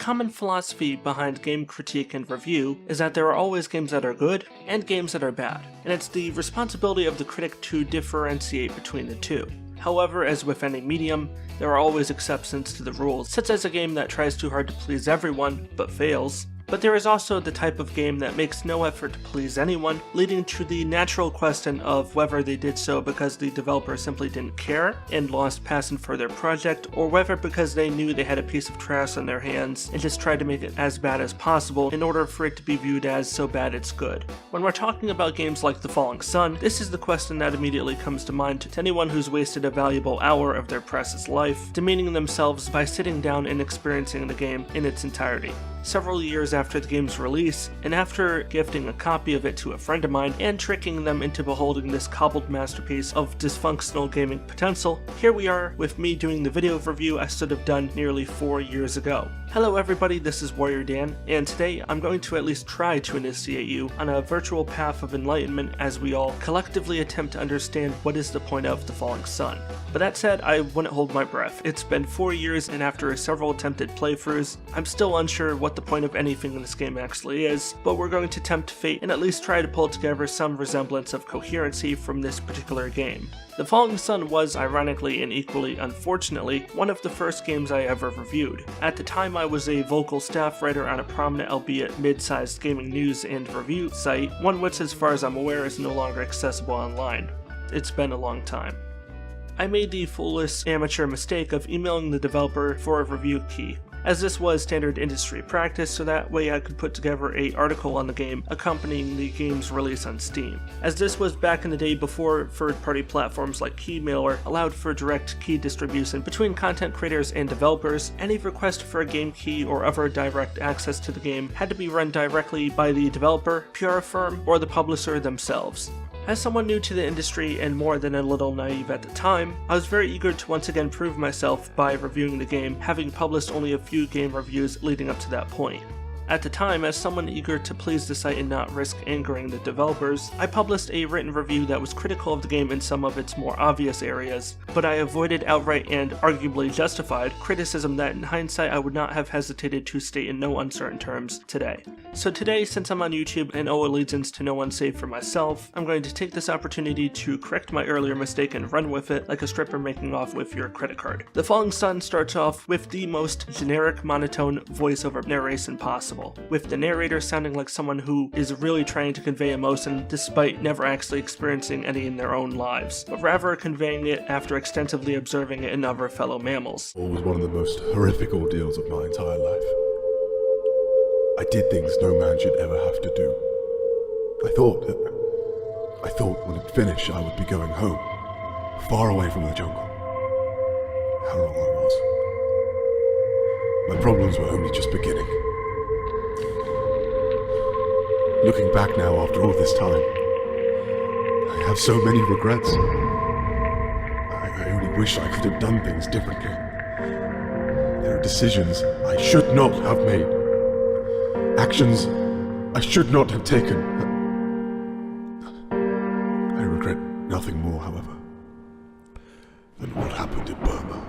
common philosophy behind game critique and review is that there are always games that are good and games that are bad, and it's the responsibility of the critic to differentiate between the two. However, as with any medium, there are always exceptions to the rules, such as a game that tries too hard to please everyone, but fails. But there is also the type of game that makes no effort to please anyone, leading to the natural question of whether they did so because the developer simply didn't care and lost passion for their project, or whether because they knew they had a piece of trash on their hands and just tried to make it as bad as possible in order for it to be viewed as so bad it's good. When we're talking about games like The Falling Sun, this is the question that immediately comes to mind to anyone who's wasted a valuable hour of their precious life, demeaning themselves by sitting down and experiencing the game in its entirety. Several years after the game's release, and after gifting a copy of it to a friend of mine and tricking them into beholding this cobbled masterpiece of dysfunctional gaming potential, here we are with me doing the video review I should have done nearly 4 years ago. Hello everybody, this is WarriorDan, and today I'm going to at least try to initiate you on a virtual path of enlightenment as we all collectively attempt to understand what is the point of The Falling Sun. But that said, I wouldn't hold my breath. It's been 4 years, and after several attempted playthroughs, I'm still unsure what the point of anything in this game actually is, but we're going to tempt fate and at least try to pull together some resemblance of coherency from this particular game. The Falling Sun was, ironically and equally unfortunately, one of the first games I ever reviewed. At the time I was a vocal staff writer on a prominent albeit mid-sized gaming news and review site, one which as far as I'm aware is no longer accessible online. It's been a long time. I made the foolish amateur mistake of emailing the developer for a review key, as this was standard industry practice, so that way I could put together an article on the game accompanying the game's release on Steam. As this was back in the day before third-party platforms like Keymailer allowed for direct key distribution between content creators and developers, any request for a game key or other direct access to the game had to be run directly by the developer, PR firm, or the publisher themselves. As someone new to the industry and more than a little naive at the time, I was very eager to once again prove myself by reviewing the game, having published only a few game reviews leading up to that point. At the time, as someone eager to please the site and not risk angering the developers, I published a written review that was critical of the game in some of its more obvious areas, but I avoided outright and arguably justified criticism that in hindsight I would not have hesitated to state in no uncertain terms today. So today, since I'm on YouTube and owe allegiance to no one save for myself, I'm going to take this opportunity to correct my earlier mistake and run with it like a stripper making off with your credit card. The Falling Sun starts off with the most generic monotone voiceover narration possible, with the narrator sounding like someone who is really trying to convey emotion despite never actually experiencing any in their own lives, but rather conveying it after extensively observing it in other fellow mammals. It was one of the most horrific ordeals of my entire life. I did things no man should ever have to do. I thought when it finished I would be going home, far away from the jungle. How wrong I was. My problems were only just beginning. Looking back now after all this time, I have so many regrets. I only wish I could have done things differently. There are decisions I should not have made. Actions I should not have taken. I regret nothing more, however, than what happened in Burma.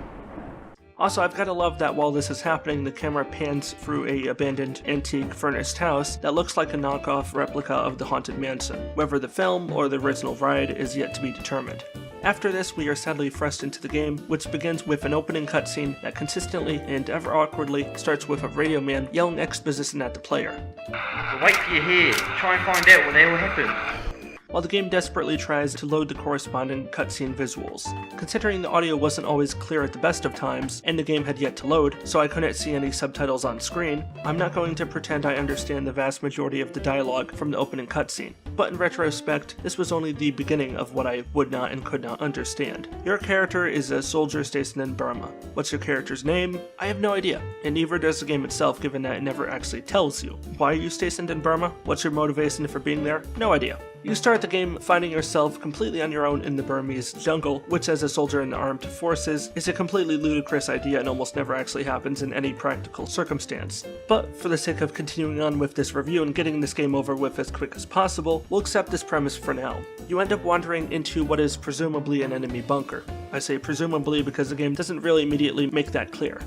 Also, I've gotta love that while this is happening, the camera pans through a abandoned antique furnished house that looks like a knockoff replica of the Haunted Mansion. Whether the film or the original ride is yet to be determined. After this, we are sadly thrust into the game, which begins with an opening cutscene that consistently and ever awkwardly starts with a radio man yelling exposition at the player. We'll wait for you here. Try and find out what the hell happened. While the game desperately tries to load the corresponding cutscene visuals. Considering the audio wasn't always clear at the best of times, and the game had yet to load, so I couldn't see any subtitles on screen, I'm not going to pretend I understand the vast majority of the dialogue from the opening cutscene. But in retrospect, this was only the beginning of what I would not and could not understand. Your character is a soldier stationed in Burma. What's your character's name? I have no idea, and neither does the game itself, given that it never actually tells you. Why are you stationed in Burma? What's your motivation for being there? No idea. You start the game finding yourself completely on your own in the Burmese jungle, which as a soldier in the armed forces is a completely ludicrous idea and almost never actually happens in any practical circumstance. But for the sake of continuing on with this review and getting this game over with as quick as possible, we'll accept this premise for now. You end up wandering into what is presumably an enemy bunker. I say presumably because the game doesn't really immediately make that clear.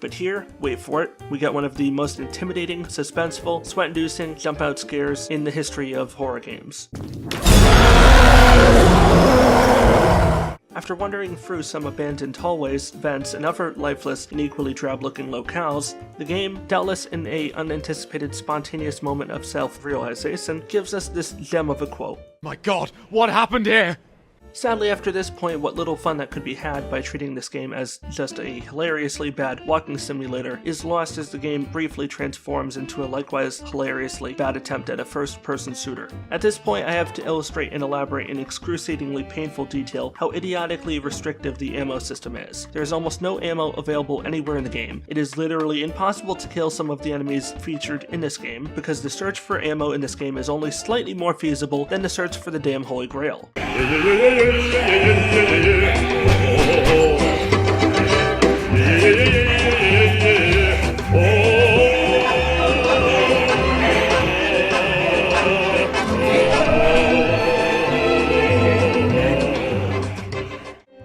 But here, wait for it, we get one of the most intimidating, suspenseful, sweat-inducing jump-out scares in the history of horror games. After wandering through some abandoned hallways, vents, and other lifeless and equally drab-looking locales, the game, doubtless in an unanticipated spontaneous moment of self-realization, gives us this gem of a quote. My god, what happened here? Sadly, after this point, what little fun that could be had by treating this game as just a hilariously bad walking simulator is lost as the game briefly transforms into a likewise hilariously bad attempt at a first-person shooter. At this point, I have to illustrate and elaborate in excruciatingly painful detail how idiotically restrictive the ammo system is. There is almost no ammo available anywhere in the game. It is literally impossible to kill some of the enemies featured in this game because the search for ammo in this game is only slightly more feasible than the search for the damn Holy Grail.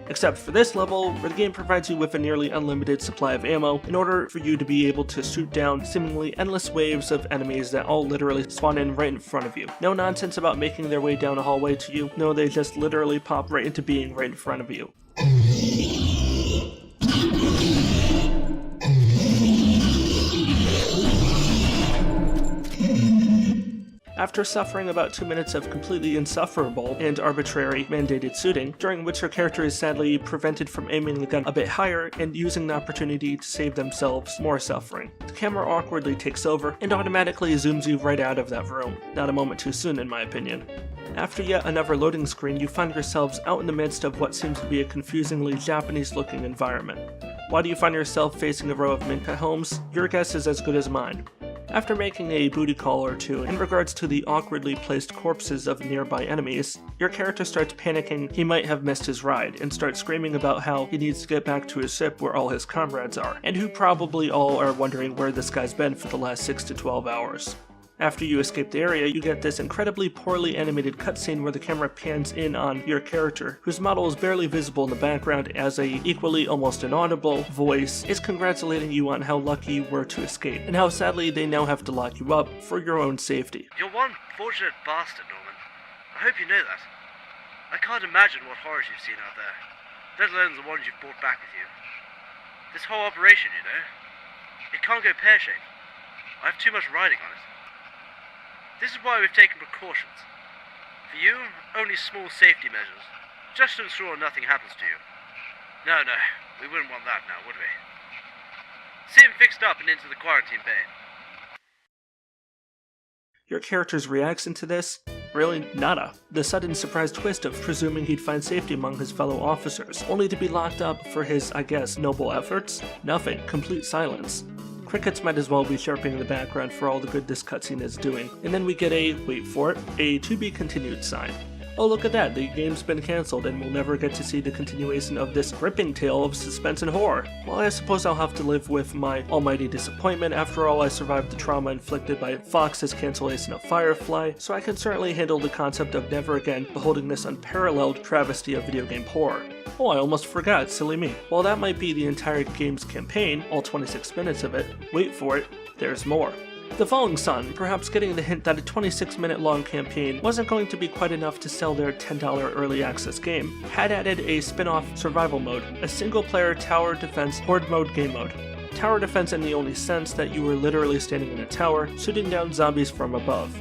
Except for this level, where the game provides you with a nearly unlimited supply of ammo in order for you to be able to shoot down seemingly endless waves of enemies that all literally spawn in right in front of you. No nonsense about making their way down a hallway to you, no, they just literally pop right into being right in front of you. After suffering about 2 minutes of completely insufferable and arbitrary mandated shooting, during which her character is sadly prevented from aiming the gun a bit higher and using the opportunity to save themselves more suffering, the camera awkwardly takes over and automatically zooms you right out of that room. Not a moment too soon, in my opinion. After yet another loading screen, you find yourselves out in the midst of what seems to be a confusingly Japanese-looking environment. Why do you find yourself facing a row of Minka homes? Your guess is as good as mine. After making a booty call or two in regards to the awkwardly placed corpses of nearby enemies, your character starts panicking he might have missed his ride and starts screaming about how he needs to get back to his ship where all his comrades are, and who probably all are wondering where this guy's been for the last 6 to 12 hours. After you escape the area, you get this incredibly poorly animated cutscene where the camera pans in on your character, whose model is barely visible in the background as a equally almost inaudible voice is congratulating you on how lucky you were to escape, and how sadly they now have to lock you up for your own safety. You're one fortunate bastard, Norman. I hope you know that. I can't imagine what horrors you've seen out there, let alone the ones you've brought back with you. This whole operation, you know, it can't go pear-shaped. I have too much riding on it. This is why we've taken precautions. For you, only small safety measures, just to ensure nothing happens to you. No, we wouldn't want that now, would we? See him fixed up and into the quarantine bay. Your character's reaction to this? Really, nada. The sudden surprise twist of presuming he'd find safety among his fellow officers, only to be locked up for his, I guess, noble efforts? Nothing. Complete silence. Crickets might as well be chirping in the background for all the good this cutscene is doing, and then we get a, wait for it, a to be continued sign. Oh look at that, the game's been cancelled and we'll never get to see the continuation of this gripping tale of suspense and horror. Well, I suppose I'll have to live with my almighty disappointment. After all, I survived the trauma inflicted by Fox's cancellation of Firefly, so I can certainly handle the concept of never again beholding this unparalleled travesty of video game horror. Oh, I almost forgot, silly me. While that might be the entire game's campaign, all 26 minutes of it, wait for it, there's more. The Falling Sun, perhaps getting the hint that a 26-minute long campaign wasn't going to be quite enough to sell their $10 early access game, had added a spin-off survival mode, a single-player tower defense horde mode game mode. Tower defense in the only sense that you were literally standing in a tower, shooting down zombies from above.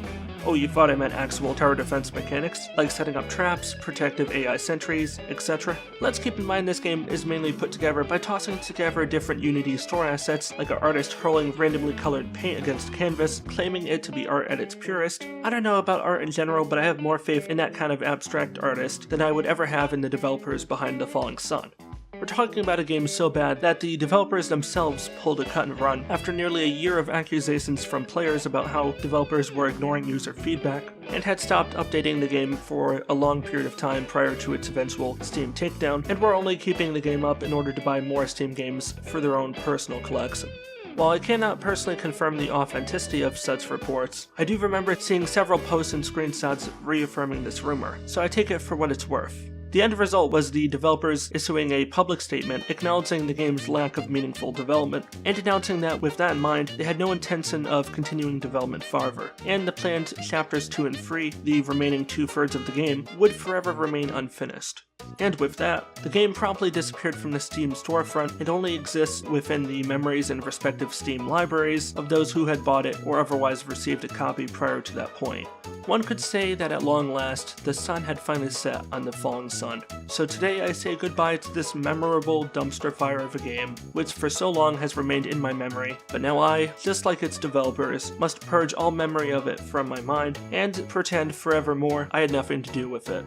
Oh, you thought I meant actual tower defense mechanics, like setting up traps, protective AI sentries, etc. Let's keep in mind this game is mainly put together by tossing together different Unity store assets, like an artist hurling randomly colored paint against canvas, claiming it to be art at its purest. I don't know about art in general, but I have more faith in that kind of abstract artist than I would ever have in the developers behind The Falling Sun. We're talking about a game so bad that the developers themselves pulled a cut and run after nearly a year of accusations from players about how developers were ignoring user feedback, and had stopped updating the game for a long period of time prior to its eventual Steam takedown, and were only keeping the game up in order to buy more Steam games for their own personal collection. While I cannot personally confirm the authenticity of such reports, I do remember seeing several posts and screenshots reaffirming this rumor, so I take it for what it's worth. The end result was the developers issuing a public statement acknowledging the game's lack of meaningful development, and announcing that with that in mind, they had no intention of continuing development farther, and the planned chapters 2 and 3, the remaining 2/3 of the game, would forever remain unfinished. And with that, the game promptly disappeared from the Steam storefront and only exists within the memories and respective Steam libraries of those who had bought it or otherwise received a copy prior to that point. One could say that at long last, the sun had finally set on the fallen sun. So today I say goodbye to this memorable dumpster fire of a game, which for so long has remained in my memory, but now I, just like its developers, must purge all memory of it from my mind and pretend forevermore I had nothing to do with it.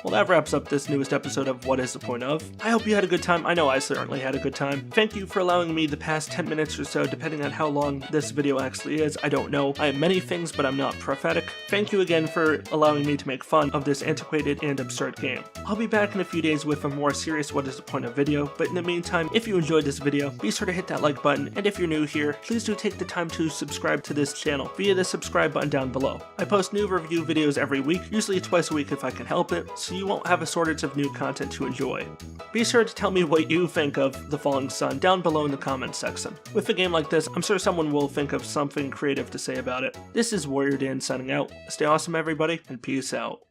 Well, that wraps up this newest episode of What Is the Point Of? I hope you had a good time. I know I certainly had a good time. Thank you for allowing me the past 10 minutes or so, depending on how long this video actually is. I don't know. I am many things, but I'm not prophetic. Thank you again for allowing me to make fun of this antiquated and absurd game. I'll be back in a few days with a more serious What Is the Point Of video, but in the meantime, if you enjoyed this video, be sure to hit that like button, and if you're new here, please do take the time to subscribe to this channel via the subscribe button down below. I post new review videos every week, usually twice a week if I can help it, so you won't have a shortage of new content to enjoy. Be sure to tell me what you think of The Falling Sun down below in the comments section. With a game like this, I'm sure someone will think of something creative to say about it. This is WarriorDan signing out. Stay awesome everybody, and peace out.